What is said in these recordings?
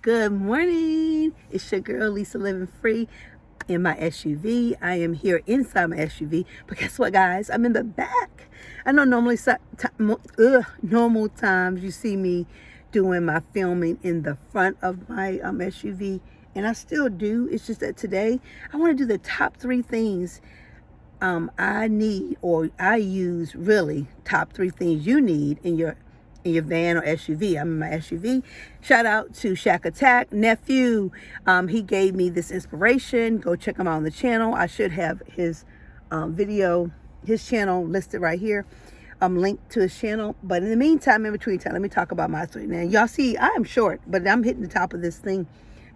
Good morning. It's your girl Lisa living free in my SUV. I am here inside my SUV, but guess what, guys? I'm in the back. I know normally normal times you see me doing my filming in the front of my SUV, and I still do. It's just that today I want to do the top 3 things I need, or I use, really top 3 things you need in your van or SUV. I'm in my SUV. Shout out to Shack Attack nephew. He gave me this inspiration. Go check him out on the channel. I should have his video, his channel listed right here. Linked to his channel. But in the meantime, in between time, let me talk about my story. Now, y'all see, I am short, but I'm hitting the top of this thing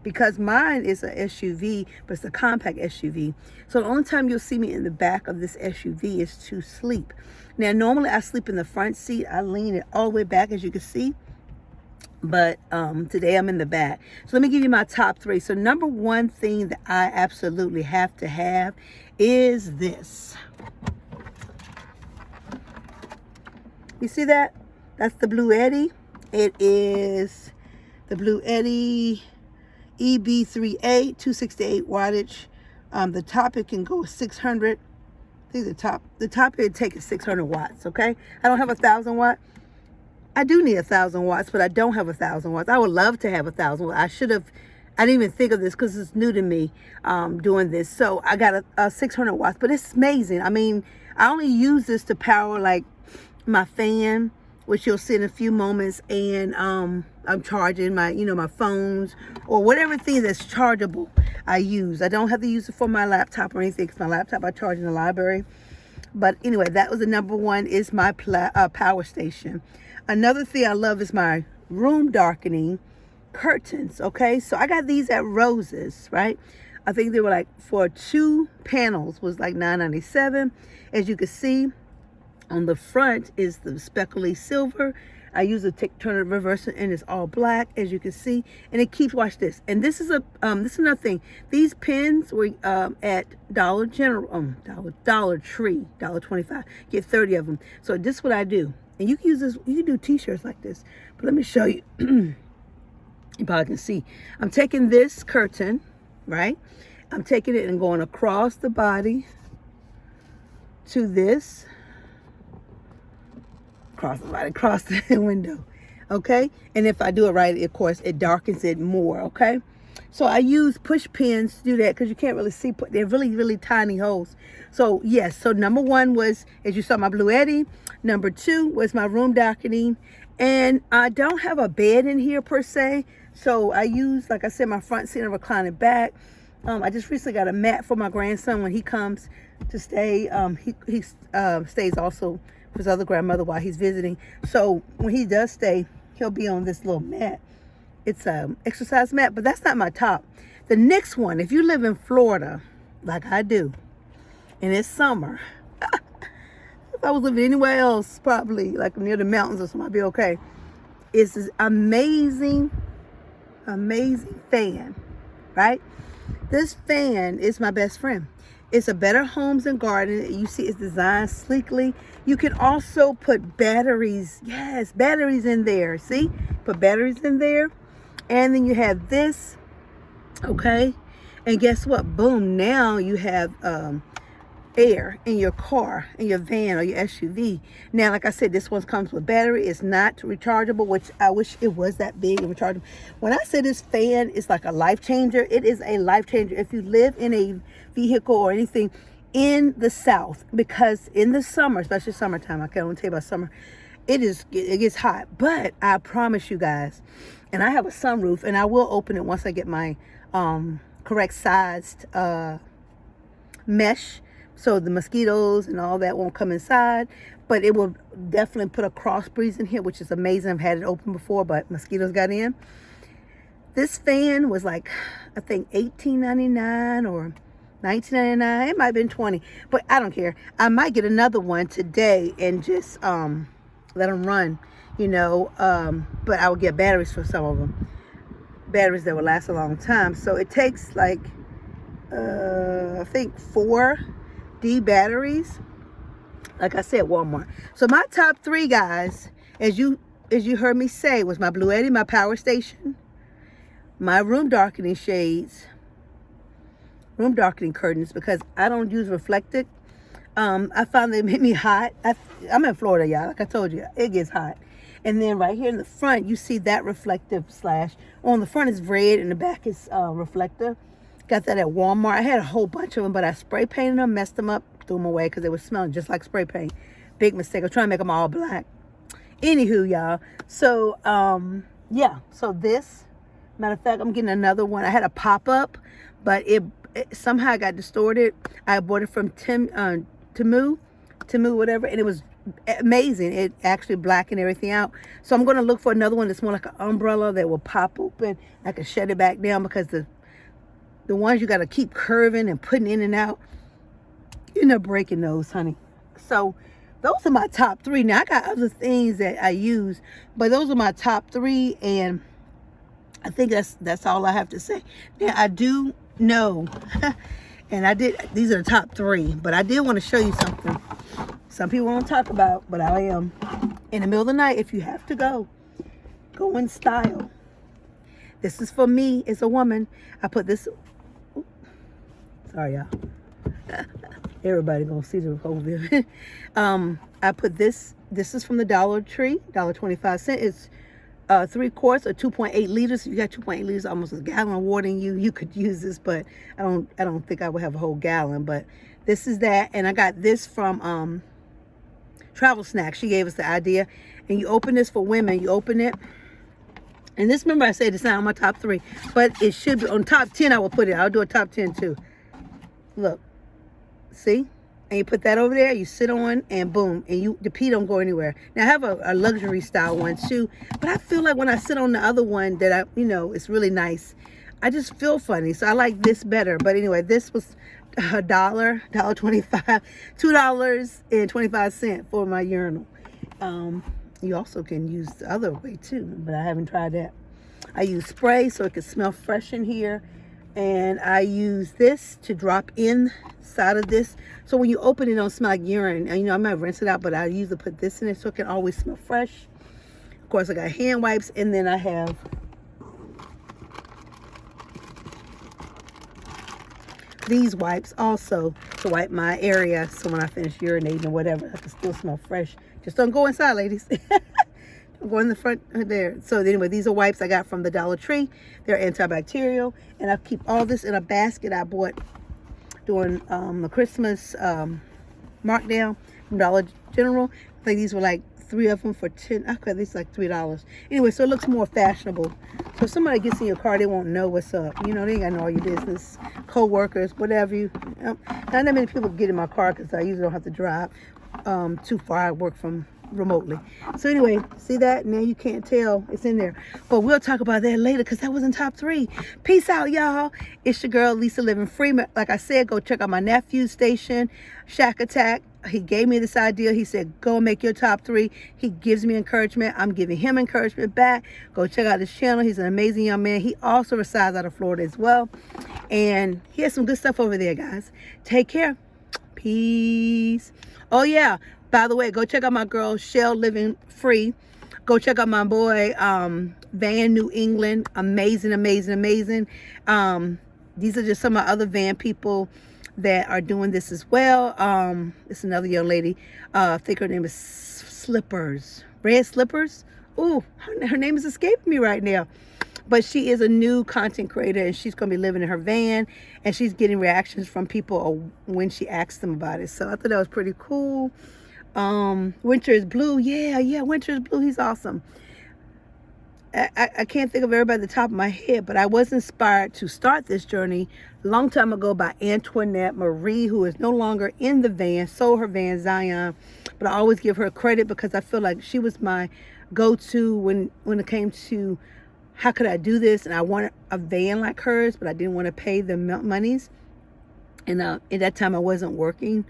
because mine is a SUV, but it's a compact SUV. So the only time you'll see me in the back of this SUV is to sleep. Now, normally I sleep in the front seat. I lean it all the way back, as you can see. But today I'm in the back. So let me give you my top 3. So number 1 thing that I absolutely have to have is this. You see that? That's the Bluetti. It is the Bluetti EB3A, 268 wattage. The top, it can go 600. I think the top it takes 600 watts, okay? I don't have 1,000 watt. I do need 1,000 watts, but I don't have 1,000 watts. I would love to have 1,000 watts. I didn't even think of this because it's new to me doing this. So I got a 600 watts, but it's amazing. I mean, I only use this to power like my fan, which you'll see in a few moments, and I'm charging my, my phones or whatever thing that's chargeable I use. I don't have to use it for my laptop or anything because my laptop I charge in the library. But anyway, that was the number 1, is my power station. Another thing I love is my room darkening curtains, okay? So I got these at Rose's, right? I think they were like, for 2 panels was like $9.97. As you can see, on the front is the speckly silver. I use a turn it reverse, and it's all black, as you can see. And it keeps, watch this. And this is this is another thing. These pins were at Dollar General, Dollar Tree, $1.25. Get 30 of them. So this is what I do. And you can use this. You can do T-shirts like this. But let me show you. You probably can see. I'm taking this curtain, right? I'm taking it and going across the body to this. Across the window, okay? And if I do it right, of course, it darkens it more, okay? So I use push pins to do that because you can't really see. They're really, really tiny holes. So yes, so number 1 was, as you saw, my Bluetti. Number 2 was my room darkening. And I don't have a bed in here per se. So I use, like I said, my front seat and reclining back. I just recently got a mat for my grandson when he comes to stay. He stays also for his other grandmother while he's visiting. So when he does stay, he'll be on this little mat. It's an exercise mat, but that's not my top. The next one, if you live in Florida, like I do, and it's summer, if I was living anywhere else, probably like near the mountains or something, I'd be okay. It's this amazing fan, right? This fan is my best friend. It's a Better Homes and Garden. You see it's designed sleekly. You can also put batteries. Yes, batteries in there. See? Put batteries in there. And then you have this. Okay? And guess what? Boom. Now you have air in your car, in your van or your SUV. Now, like I said, this one comes with battery. It's not rechargeable, which I wish it was that big and rechargeable. When I say this fan is like a life changer, it is a life changer if you live in a vehicle or anything in the South, because in the summer, especially summertime, I can't even tell you about summer, it gets hot. But I promise you guys, and I have a sunroof, and I will open it once I get my correct sized mesh, so the mosquitoes and all that won't come inside. But it will definitely put a cross breeze in here, which is amazing. I've had it open before, but mosquitoes got in. This fan was like, I think $18.99 or $19.99. It might have been $20, but I don't care. I might get another one today and just let them run, but I will get batteries for some of them. Batteries that will last a long time. So it takes like, I think 4D batteries. Like I said, Walmart. So my top 3, guys, as you heard me say, was my Bluetti, my power station, my room darkening shades, room darkening curtains, because I don't use reflected. I found they make me hot. I'm in Florida, y'all. Like I told you, it gets hot. And then right here in the front, you see that reflective slash. On the front is red and the back is reflector. Got that at Walmart. I had a whole bunch of them, but I spray painted them, messed them up, threw them away because they were smelling just like spray paint. Big mistake. I was trying to make them all black. Anywho, y'all. So, yeah. So this, matter of fact, I'm getting another one. I had a pop-up, but it somehow got distorted. I bought it from Temu, whatever, and it was amazing. It actually blackened everything out. So I'm going to look for another one that's more like an umbrella that will pop open. I can shut it back down, because the ones you got to keep curving and putting in and out, you end up breaking those, honey. So those are my top 3. Now I got other things that I use, but those are my top 3, and I think that's all I have to say. Now I do know, and these are the top 3, but I did want to show you something. Some people won't talk about, but I am. In the middle of the night, if you have to go in style. This is for me as a woman. I put this, sorry y'all. Everybody gonna see the whole video. I put this is from the Dollar Tree, $1.25. It's 3 quarts or 2.8 liters. If you got 2.8 liters, almost a gallon of water in you, you could use this, but I don't think I would have a whole gallon. But this is that, and I got this from Travel Snack. She gave us the idea. And you open this for women. You open it, and this, remember I said it's not on my top 3, but it should be on top 10. I will put it. I'll do a top 10 too. Look, see, and you put that over there. You sit on, and boom, and the pee don't go anywhere. Now I have a luxury style one too, but I feel like when I sit on the other one that it's really nice. I just feel funny, so I like this better. But anyway, this was $1.25, $2.25 for my urinal. You also can use the other way too, but I haven't tried that. I use spray so it can smell fresh in here, and I use this to drop inside of this, so when you open it, don't smell like urine. And I might rinse it out, but I usually put this in it so it can always smell fresh. Of course, I got hand wipes, and then I have these wipes also to wipe my area, so when I finish urinating or whatever, I can still smell fresh. Just don't go inside, ladies. Don't go in the front there. So anyway, these are wipes I got from the Dollar Tree. They're antibacterial, and I keep all this in a basket I bought during the Christmas markdown from Dollar General. I think these were like 3 of them for 10. Okay, these are like $3. Anyway, so it looks more fashionable. So if somebody gets in your car, they won't know what's up. They ain't got to know all your business. Co-workers, whatever not that many people get in my car, because I usually don't have to drive too far. I work from remotely. So anyway, see that? Now you can't tell it's in there. But we'll talk about that later, because that was in top 3. Peace out, y'all. It's your girl, Lisa Living Free. Like I said, go check out my nephew's station, Shack Attack. He gave me this idea. He said, go make your top 3. He gives me encouragement. I'm giving him encouragement back. Go check out his channel. He's an amazing young man. He also resides out of Florida as well. And he has some good stuff over there, guys. Take care. Peace. Oh, yeah. By the way, go check out my girl, Shell Living Free. Go check out my boy, Van New England. Amazing, amazing, amazing. These are just some of my other Van people that are doing this as well. It's another young lady. I think her name is Slippers. Red Slippers. Ooh, her name is escaping me right now. But she is a new content creator, and she's going to be living in her van, and she's getting reactions from people when she asks them about it. So I thought that was pretty cool. Winter is Blue. Yeah, Winter is Blue. He's awesome. I can't think of everybody at the top of my head, but I was inspired to start this journey a long time ago by Antoinette Marie, who is no longer in the van, sold her van, Zion. But I always give her credit, because I feel like she was my go-to when it came to how could I do this. And I wanted a van like hers, but I didn't want to pay the monies. And at that time I wasn't working.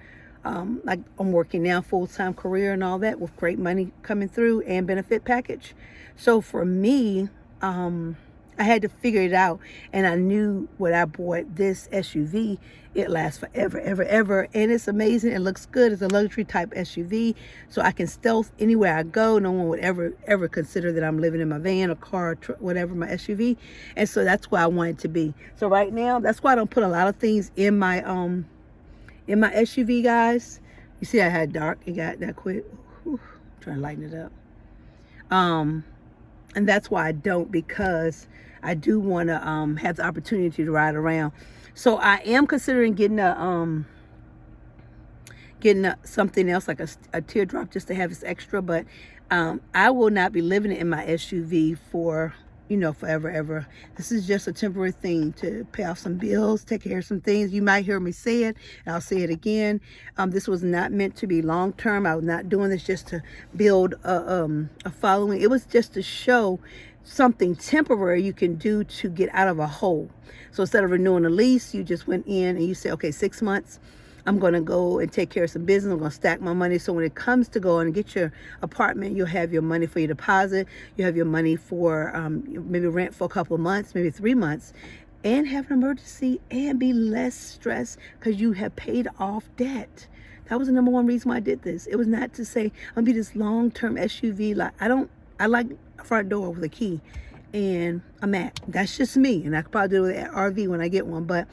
Like I'm working now, full-time career and all that, with great money coming through and benefit package. So for me, I had to figure it out, and I knew when I bought this SUV, it lasts forever, ever, ever, and it's amazing. It looks good. It's a luxury type SUV, so I can stealth anywhere I go. No one would ever consider that I'm living in my van or car, or whatever, my SUV, and so that's where I want it to be. So right now, that's why I don't put a lot of things in my SUV, guys. You see, I had dark. It got that quick. Whew, trying to lighten it up. And that's why I don't, because I do want to have the opportunity to ride around. So I am considering getting something else, like a teardrop, just to have this extra. But I will not be living in my SUV for, forever, ever. This is just a temporary thing to pay off some bills, take care of some things. You might hear me say it, and I'll say it again. This was not meant to be long term. I was not doing this just to build a following. It was just to show something temporary you can do to get out of a hole. So instead of renewing a lease, you just went in and you say, okay, 6 months, I'm going to go and take care of some business. I'm going to stack my money. So when it comes to going and get your apartment, you'll have your money for your deposit. You have your money for maybe rent for a couple of months, maybe 3 months, and have an emergency and be less stressed because you have paid off debt. That was the number one reason why I did this. It was not to say I'm going to be this long-term SUV. I like a front door with a key, and that's just me. And I could probably do it with an RV when I get one, but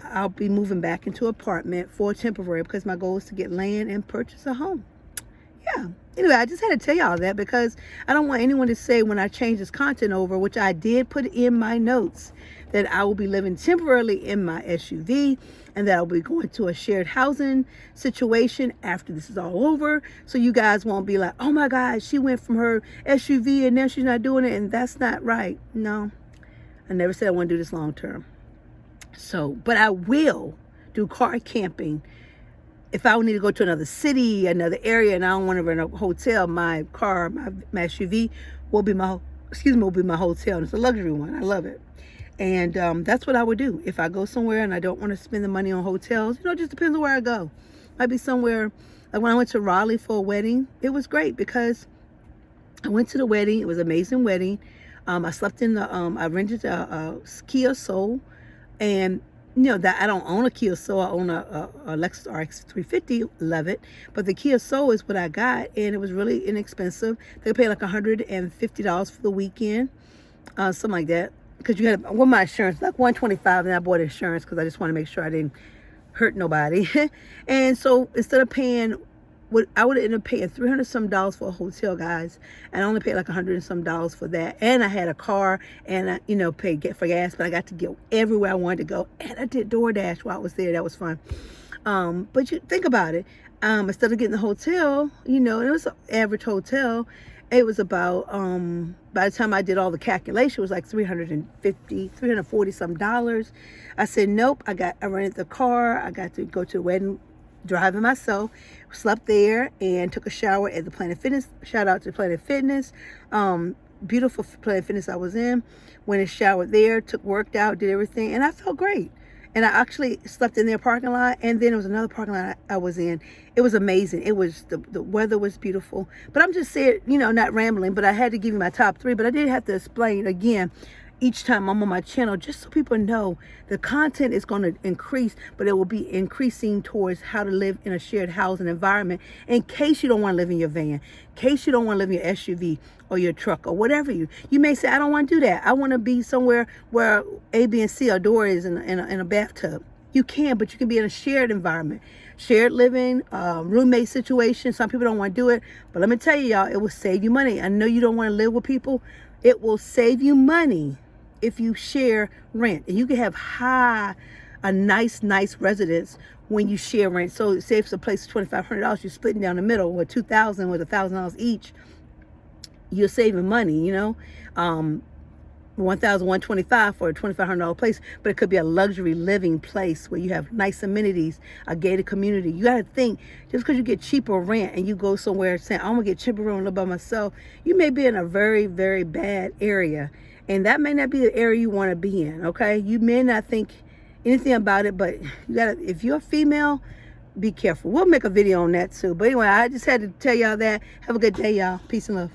I'll be moving back into an apartment for temporary because my goal is to get land and purchase a home. Yeah. Anyway, I just had to tell y'all that because I don't want anyone to say when I change this content over, which I did put in my notes, that I will be living temporarily in my SUV and that I'll be going to a shared housing situation after this is all over. So you guys won't be like, oh my God, she went from her SUV and now she's not doing it. And that's not right. No, I never said I want to do this long term. So, but I will do car camping. If I need to go to another city, another area, and I don't want to rent a hotel, my car, my SUV will be my hotel. And it's a luxury one. I love it. And that's what I would do. If I go somewhere and I don't want to spend the money on hotels, it just depends on where I go. Might be somewhere, like when I went to Raleigh for a wedding, it was great because I went to the wedding. It was an amazing wedding. I slept in I rented a Kia Soul. And that I don't own a Kia Soul. I own a Lexus RX 350. Love it. But the Kia Soul is what I got, and it was really inexpensive. They paid like $150 for the weekend, something like that. Because you had my insurance, like $125, and I bought insurance because I just want to make sure I didn't hurt nobody. And so instead of paying, I would have ended up paying $300 some for a hotel, guys, and I only paid like $100 some for that. And I had a car, and I paid for gas, but I got to get everywhere I wanted to go. And I did DoorDash while I was there. That was fun. But you think about it. Instead of getting the hotel, it was an average hotel. It was about, by the time I did all the calculation, it was like $340 some. I said, nope, I rented the car. I got to go to the wedding, driving myself, slept there, and took a shower at the Planet Fitness. Shout out to Planet Fitness. Beautiful Planet Fitness I was in. Went and showered there, worked out, did everything, and I felt great. And I actually slept in their parking lot, and then there was another parking lot I was in. It was amazing. It was, the weather was beautiful. But I'm just saying, not rambling, but I had to give you my top 3. But I did have to explain again each time I'm on my channel, just so people know the content is going to increase, but it will be increasing towards how to live in a shared housing environment in case you don't want to live in your van, in case you don't want to live in your SUV or your truck or whatever you may say, I don't want to do that. I want to be somewhere where A, B, and C, a door is in a bathtub. You can, but you can be in a shared environment, shared living, roommate situation. Some people don't want to do it, but let me tell you, y'all, it will save you money. I know you don't want to live with people. It will save you money if you share rent, and you can have a nice residence when you share rent. So say if it's a place of $2,500, you're splitting down the middle with $2,000 with $1,000 each. You're saving money, $1,125 for a $2,500 place, but it could be a luxury living place where you have nice amenities, a gated community. You got to think, just because you get cheaper rent and you go somewhere saying, I'm gonna get cheaper rent and live by myself, you may be in a very, very bad area. And that may not be the area you want to be in, okay? You may not think anything about it, but if you're a female, be careful. We'll make a video on that too. But anyway, I just had to tell y'all that. Have a good day, y'all. Peace and love.